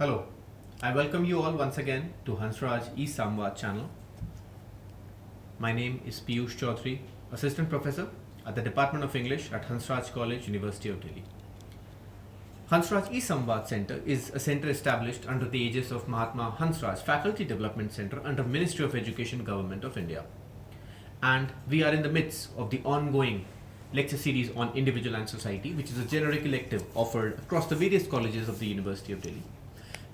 Hello, I welcome you all once again to Hansraj e-Samvaad channel. My name is Piyush Chaudhary, Assistant Professor at the Department of English at Hansraj College, University of Delhi. Hansraj e-Samvaad Center is a center established under the aegis of Mahatma Hansraj Faculty Development Center under Ministry of Education, Government of India. And we are in the midst of the ongoing lecture series on individual and society, which is a generic elective offered across the various colleges of the University of Delhi.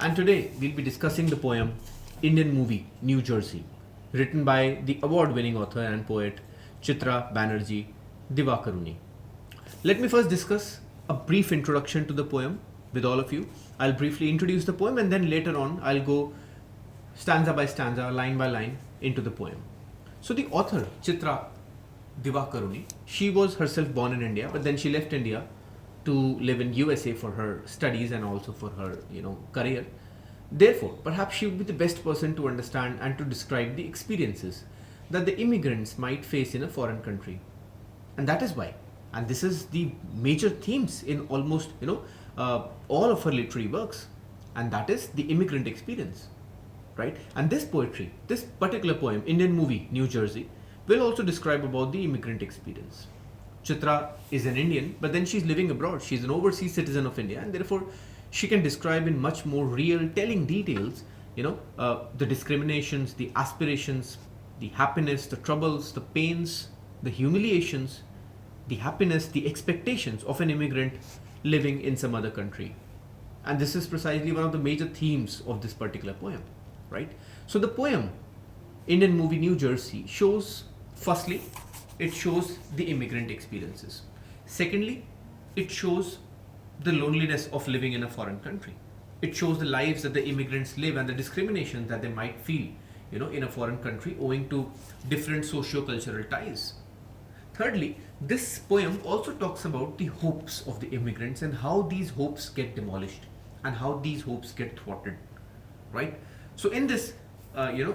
And today we'll be discussing the poem Indian Movie, New Jersey, written by the award-winning author and poet Chitra Banerjee Divakaruni. Let me first discuss a brief introduction to the poem with all of you. I'll briefly introduce the poem and then later on I'll go stanza by stanza, line by line into the poem. So the author, Chitra Divakaruni, she was herself born in India, but then she left India to live in USA for her studies and also for her, career. Therefore, perhaps she would be the best person to understand and to describe the experiences that the immigrants might face in a foreign country. And that is why, and this is the major themes in almost, all of her literary works, and that is the immigrant experience, right? And this poetry, this particular poem, Indian Movie, New Jersey, will also describe about the immigrant experience. Chitra is an Indian, but then she's living abroad. She's an overseas citizen of India, and therefore she can describe in much more real, telling details, the discriminations, the aspirations, the happiness, the troubles, the pains, the humiliations, the happiness, the expectations of an immigrant living in some other country. And this is precisely one of the major themes of this particular poem, right? So the poem, Indian Movie, New Jersey, shows, firstly, it shows the immigrant experiences. Secondly, it shows the loneliness of living in a foreign country. It shows the lives that the immigrants live and the discrimination that they might feel, in a foreign country owing to different socio-cultural ties. Thirdly, this poem also talks about the hopes of the immigrants and how these hopes get demolished and how these hopes get thwarted, right? So in this,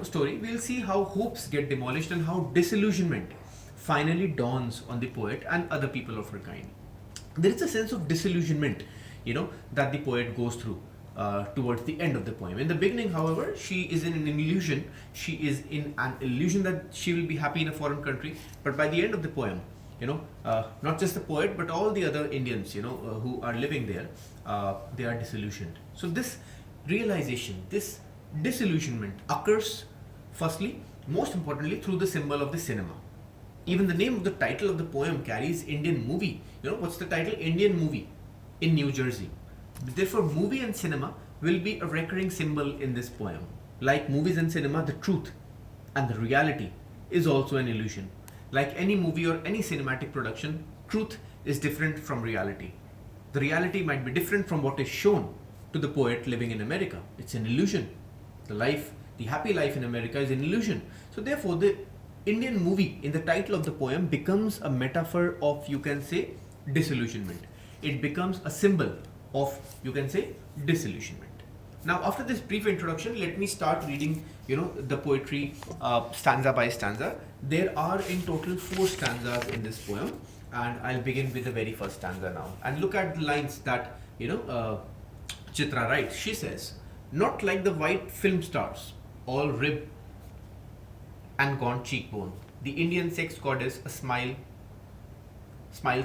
story, we'll see how hopes get demolished and how disillusionment finally dawns on the poet and other people of her kind. There is a sense of disillusionment, that the poet goes through towards the end of the poem. In the beginning, however, she is in an illusion. She is in an illusion that she will be happy in a foreign country. But by the end of the poem, not just the poet, but all the other Indians, who are living there, they are disillusioned. So this realization, this disillusionment occurs, firstly, most importantly, through the symbol of the cinema. Even the name of the title of the poem carries Indian Movie. What's the title? Indian Movie in New Jersey. Therefore, movie and cinema will be a recurring symbol in this poem. Like movies and cinema, the truth and the reality is also an illusion. Like any movie or any cinematic production, truth is different from reality. The reality might be different from what is shown to the poet living in America. It's an illusion. The happy life in America is an illusion. So therefore, the Indian movie in the title of the poem becomes a metaphor of, you can say, disillusionment. It becomes a symbol of, you can say, disillusionment. Now, after this brief introduction, let me start reading, the poetry stanza by stanza. There are in total 4 stanzas in this poem, and I'll begin with the very first stanza now. And look at the lines that, Chitra writes. She says, "Not like the white film stars, all rib and gaunt cheekbone, the Indian sex goddess smiles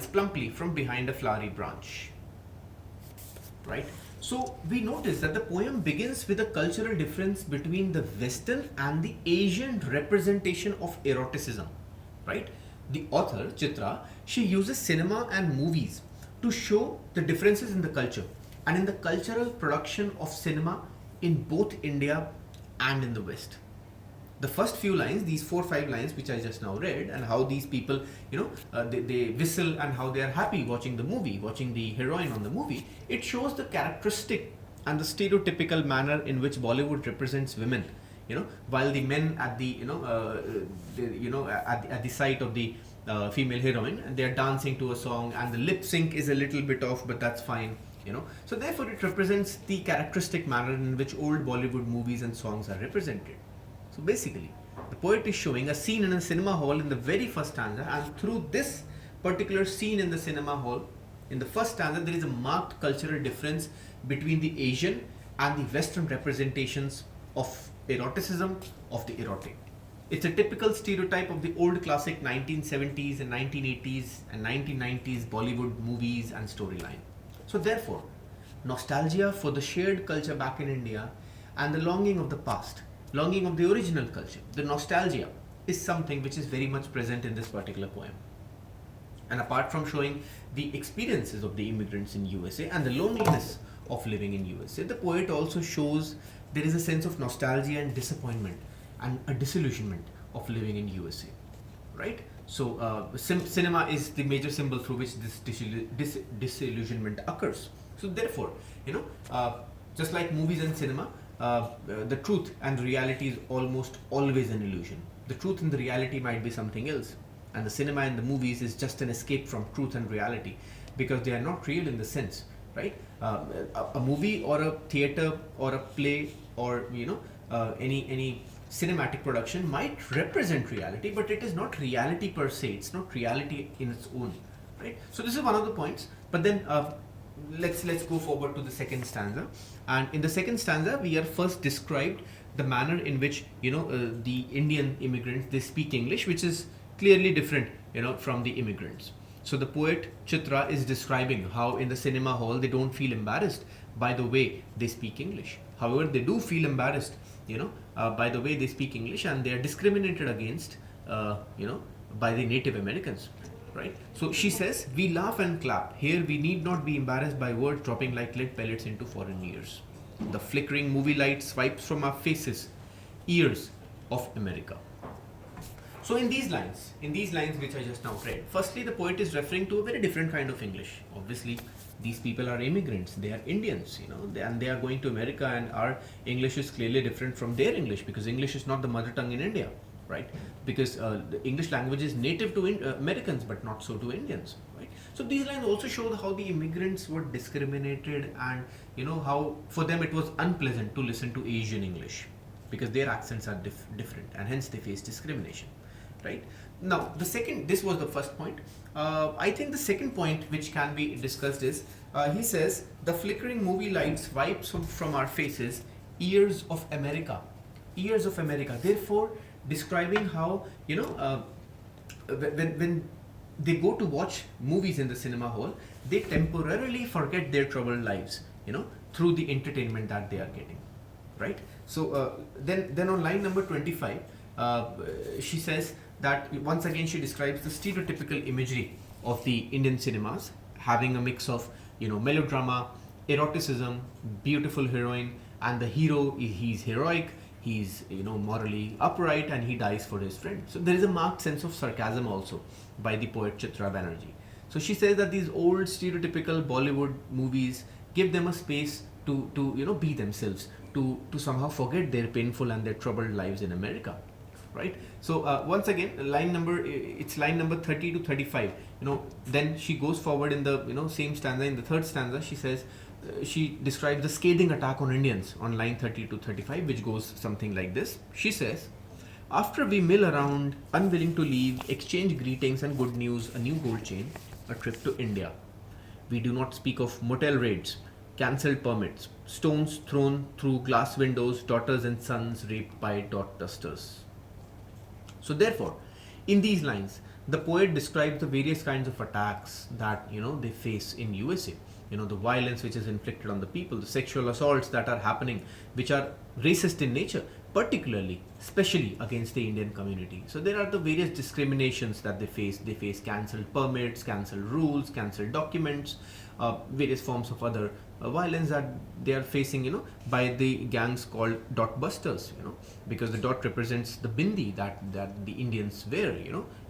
plumply from behind a flowery branch." Right? So we notice that the poem begins with a cultural difference between the Western and the Asian representation of eroticism. Right? The author, Chitra, she uses cinema and movies to show the differences in the culture and in the cultural production of cinema in both India and in the West. The first few lines, these 4-5 lines which I just now read, and how these people, they whistle and how they are happy watching the movie, watching the heroine on the movie, it shows the characteristic and the stereotypical manner in which Bollywood represents women. While the men at the, at the sight of the female heroine, and they are dancing to a song, and the lip sync is a little bit off, but that's fine. So therefore, it represents the characteristic manner in which old Bollywood movies and songs are represented. So basically, the poet is showing a scene in a cinema hall in the very first stanza, and through this particular scene in the cinema hall, in the first stanza, there is a marked cultural difference between the Asian and the Western representations of eroticism, of the erotic. It's a typical stereotype of the old classic 1970s and 1980s and 1990s Bollywood movies and storyline. So therefore, nostalgia for the shared culture back in India and the longing of the past, longing of the original culture, the nostalgia is something which is very much present in this particular poem. And apart from showing the experiences of the immigrants in USA and the loneliness of living in USA, the poet also shows there is a sense of nostalgia and disappointment and a disillusionment of living in USA, right? So cinema is the major symbol through which this disillusionment occurs. So therefore, just like movies and cinema, the truth and reality is almost always an illusion. The truth and the reality might be something else, and the cinema and the movies is just an escape from truth and reality, because they are not real in the sense, right? A movie or a theater or a play or any cinematic production might represent reality, but it is not reality per se. It's not reality in its own, right? So this is one of the points. But then let's go forward to the second stanza. And in the second stanza, we are first described the manner in which the Indian immigrants, they speak English, which is clearly different from the immigrants. So the poet Chitra is describing how in the cinema hall they don't feel embarrassed by the way they speak English. However, they do feel embarrassed by the way they speak English, and they are discriminated against by the Native Americans, right? So she says, we laugh and clap. Here we need not be embarrassed by words dropping like lead pellets into foreign ears. The flickering movie light swipes from our faces, ears of America. So in these lines which I just now read, firstly the poet is referring to a very different kind of English. Obviously, these people are immigrants, they are Indians, and they are going to America, and our English is clearly different from their English, because English is not the mother tongue in India, right? Because the English language is native to Americans, but not so to Indians, right? So these lines also show how the immigrants were discriminated, and how for them it was unpleasant to listen to Asian English, because their accents are different, and hence they face discrimination, right? Now this was the first point. I think the second point which can be discussed is, he says, the flickering movie light swipes from our faces, ears of America. Ears of America. Therefore, describing how, when they go to watch movies in the cinema hall, they temporarily forget their troubled lives, through the entertainment that they are getting, right? So then on line number 25, she says that once again she describes the stereotypical imagery of the Indian cinemas, having a mix of melodrama, eroticism, beautiful heroine, and the hero, he's heroic, he's morally upright, and he dies for his friend. So there is a marked sense of sarcasm also by the poet Chitra Banerjee. So she says that these old stereotypical Bollywood movies give them a space to be themselves, to somehow forget their painful and their troubled lives in America, right? So once again, line number 30 to 35. Then she goes forward in the same stanza. In the third stanza, she says, she describes the scathing attack on Indians on line 30 to 35, which goes something like this. She says, after we mill around, unwilling to leave, exchange greetings and good news, a new gold chain, a trip to India. We do not speak of motel raids, cancelled permits, stones thrown through glass windows, daughters and sons raped by dot dusters. So therefore, in these lines, the poet describes the various kinds of attacks that they face in USA. The violence which is inflicted on the people, the sexual assaults that are happening, which are racist in nature, especially against the Indian community. So there are the various discriminations that they face. They face cancelled permits, cancelled rules, cancelled documents, various forms of other violence that they are facing, by the gangs called dot busters, because the dot represents the bindi that the Indians wear,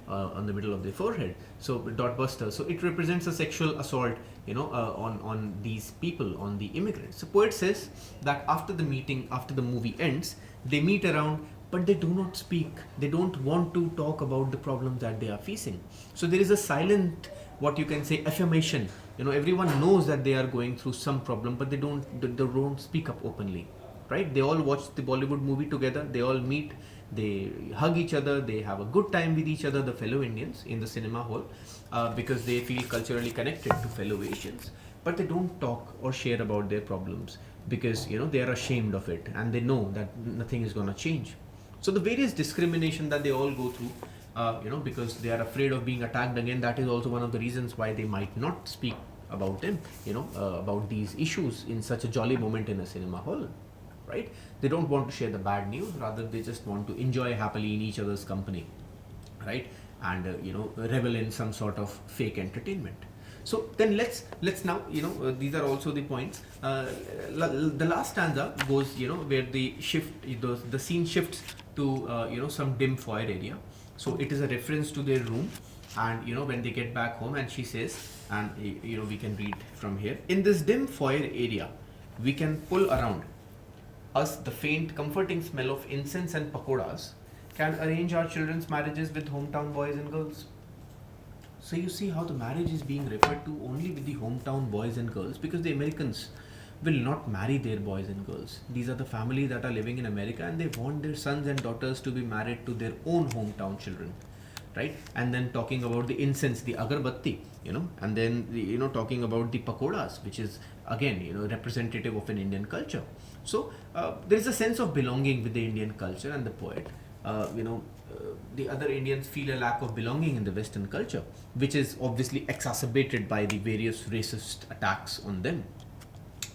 on the middle of their forehead. So dot busters. So it represents a sexual assault, on these people, on the immigrants. So poet says that after the movie ends, they meet around, but they do not speak. They don't want to talk about the problems that they are facing. So there is a silent, what you can say, affirmation. Everyone knows that they are going through some problem, but they don't speak up openly, right? They all watch the Bollywood movie together. They all meet. They hug each other, they have a good time with each other, the fellow Indians in the cinema hall, because they feel culturally connected to fellow Asians, but they don't talk or share about their problems because they are ashamed of it and they know that nothing is going to change. So the various discrimination that they all go through, because they are afraid of being attacked again, that is also one of the reasons why they might not speak about them, about these issues in such a jolly moment in a cinema hall, right? They don't want to share the bad news, rather they just want to enjoy happily in each other's company, right? And revel in some sort of fake entertainment. So then let's now, these are also the points. The last stanza goes, where the scene shifts to some dim foyer area. So it is a reference to their room, and when they get back home, and she says, and we can read from here: in this dim foyer area, we can pull around us the faint, comforting smell of incense and pakoras, can arrange our children's marriages with hometown boys and girls. So you see how the marriage is being referred to only with the hometown boys and girls, because the Americans will not marry their boys and girls. These are the families that are living in America, and they want their sons and daughters to be married to their own hometown children, right? And then talking about the incense, the agarbatti, and then talking about the pakoras, which is again representative of an Indian culture. So there is a sense of belonging with the Indian culture, and the poet, the other Indians feel a lack of belonging in the Western culture, which is obviously exacerbated by the various racist attacks on them.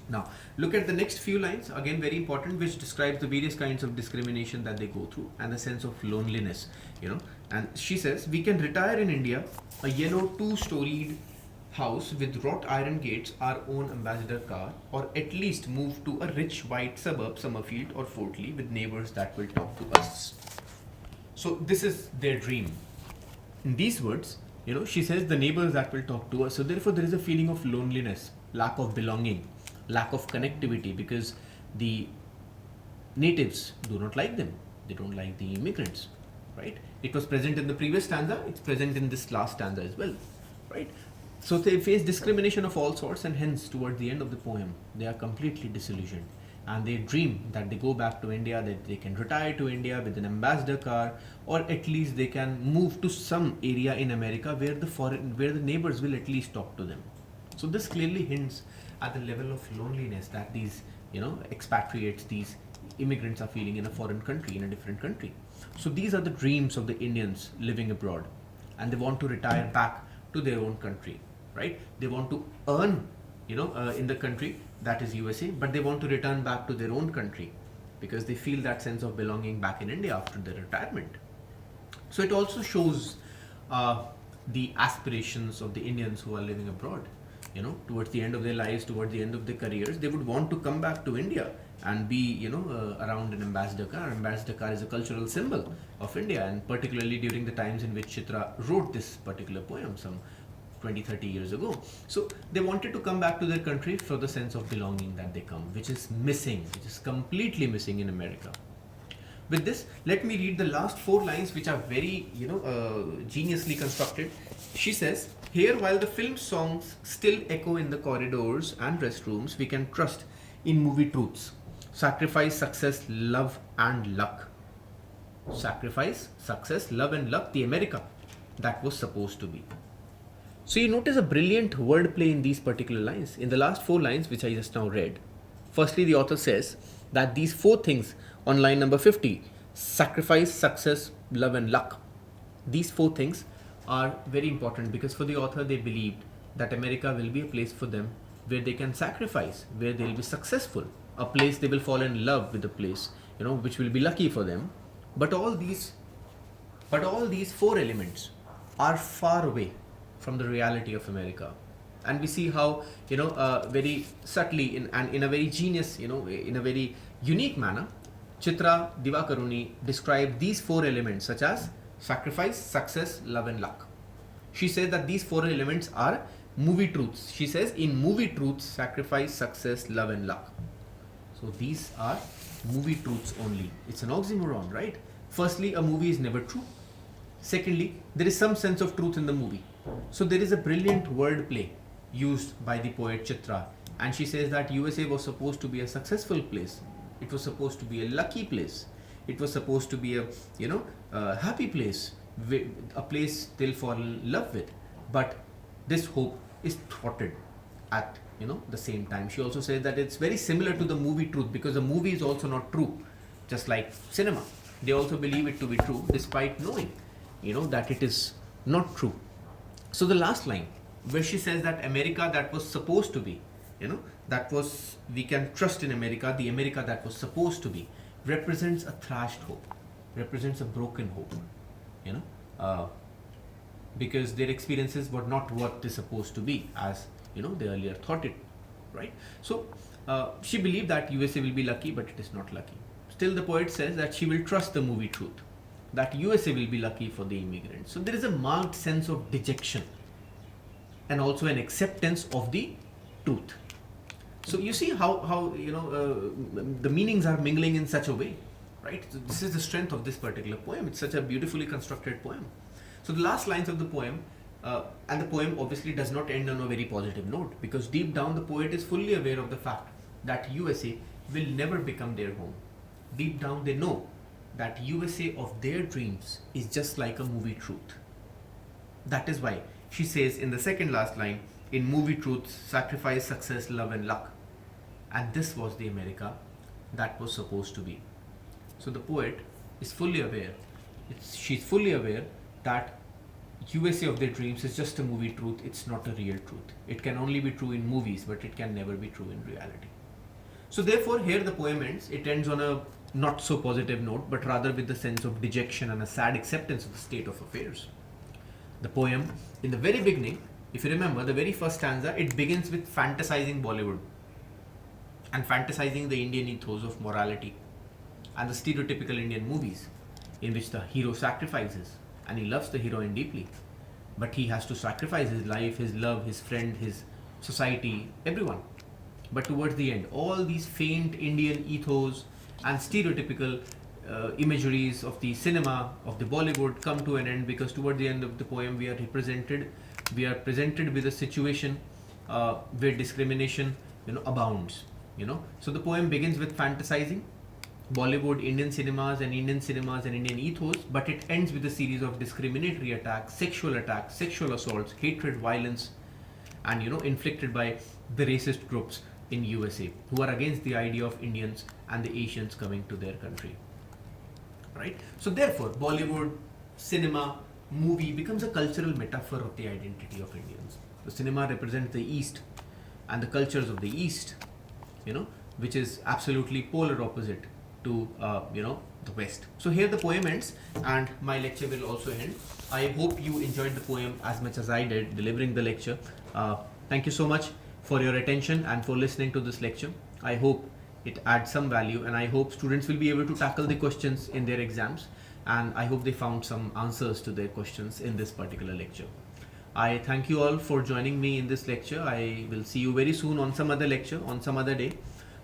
Now, look at the next few lines, again very important, which describes the various kinds of discrimination that they go through and the sense of loneliness, And she says, we can retire in India, a yellow 2-storied house with wrought iron gates, our own ambassador car, or at least move to a rich white suburb, Summerfield or Fort Lee, with neighbors that will talk to us. So this is their dream. In these words, she says the neighbors that will talk to us. So therefore there is a feeling of loneliness, lack of belonging, lack of connectivity, because the natives do not like them. They don't like the immigrants, right? It was present in the previous stanza. It's present in this last stanza as well, right? So they face discrimination of all sorts, and hence towards the end of the poem, they are completely disillusioned. And they dream that they go back to India, that they can retire to India with an ambassador car, or at least they can move to some area in America where the neighbors will at least talk to them. So this clearly hints at the level of loneliness that these, expatriates, these immigrants are feeling in a foreign country, in a different country. So these are the dreams of the Indians living abroad, and they want to retire back to their own country, right? They want to earn, in the country that is USA, but they want to return back to their own country because they feel that sense of belonging back in India after their retirement. So it also shows the aspirations of the Indians who are living abroad. Towards the end of their lives, towards the end of their careers, they would want to come back to India and be, around an ambassador car. Ambassador car is a cultural symbol of India, and particularly during the times in which Chitra wrote this particular poem, some 20-30 years ago. So they wanted to come back to their country for the sense of belonging that they come, which is missing, which is completely missing in America. With this, let me read the last 4 lines, which are very, geniusly constructed. She says, here, while the film songs still echo in the corridors and restrooms, we can trust in movie truths. Sacrifice, success, love, and luck. Sacrifice, success, love, and luck, the America that was supposed to be. So you notice a brilliant wordplay in these particular lines. In the last 4 lines, which I just now read, firstly, the author says that these 4 things on line number 50, sacrifice, success, love, and luck, these 4 things are very important, because for the author, they believed that America will be a place for them where they can sacrifice, where they'll be successful, a place they will fall in love with, a place, which will be lucky for them. But all these 4 elements are far away from the reality of America. And we see how, very subtly and in a very genius, in a very unique manner, Chitra Divakaruni described these 4 elements, such as sacrifice, success, love, and luck. She says that these 4 elements are movie truths. She says, in movie truths, sacrifice, success, love, and luck. So these are movie truths only. It's an oxymoron, right? Firstly, a movie is never true. Secondly, there is some sense of truth in the movie. So there is a brilliant wordplay used by the poet Chitra, and she says that USA was supposed to be a successful place. It was supposed to be a lucky place. It was supposed to be a happy place, a place they'll fall in love with. But this hope is thwarted at the same time. She also says that it's very similar to the movie truth, because the movie is also not true, just like cinema. They also believe it to be true despite knowing, that it is not true. So the last line, where she says that America that was supposed to be, we can trust in America, the America that was supposed to be, represents a thrashed hope, represents a broken hope, because their experiences were not what they're supposed to be, as they earlier thought it, right? So she believed that USA will be lucky, but it is not lucky. Still, the poet says that she will trust the movie truth, that USA will be lucky for the immigrants. So there is a marked sense of dejection and also an acceptance of the truth. So you see how the meanings are mingling in such a way, right? So this is the strength of this particular poem. It's such a beautifully constructed poem. So the last lines of the poem, and the poem obviously does not end on a very positive note, because deep down the poet is fully aware of the fact that USA will never become their home. Deep down they know that USA of their dreams is just like a movie truth. That is why she says in the second last line, in movie truth, sacrifice, success, love and luck. And this was the America that was supposed to be. So the poet is fully aware, she's fully aware that USA of their dreams is just a movie truth, it's not a real truth. It can only be true in movies, but it can never be true in reality. So therefore here the poem ends. It ends on a not so positive note, but rather with the sense of dejection and a sad acceptance of the state of affairs. The poem, in the very beginning, if you remember, the very first stanza, it begins with fantasizing Bollywood and fantasizing the Indian ethos of morality and the stereotypical Indian movies in which the hero sacrifices, and he loves the heroine deeply, but he has to sacrifice his life, his love, his friend, his society, everyone. But towards the end, all these faint Indian ethos and stereotypical imageries of the cinema, of the Bollywood, come to an end, because toward the end of the poem we are presented with a situation where discrimination abounds. So the poem begins with fantasizing Bollywood, Indian cinemas and Indian ethos, but it ends with a series of discriminatory attacks, sexual assaults, hatred, violence, and inflicted by the racist groups in USA who are against the idea of Indians and the Asians coming to their country, right? So therefore Bollywood, cinema, movie becomes a cultural metaphor of the identity of Indians. The cinema represents the East and the cultures of the East, which is absolutely polar opposite to the West. So here the poem ends and my lecture will also end. I hope you enjoyed the poem as much as I did delivering the lecture. Thank you so much for your attention and for listening to this lecture. I hope it adds some value, and I hope students will be able to tackle the questions in their exams, and I hope they found some answers to their questions in this particular lecture. I thank you all for joining me in this lecture. I will see you very soon on some other lecture, on some other day.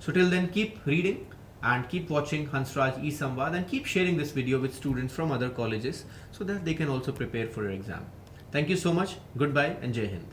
So till then, keep reading and keep watching Hansraj e-Samvaad, and keep sharing this video with students from other colleges so that they can also prepare for your exam. Thank you so much. Goodbye and Jai Hind.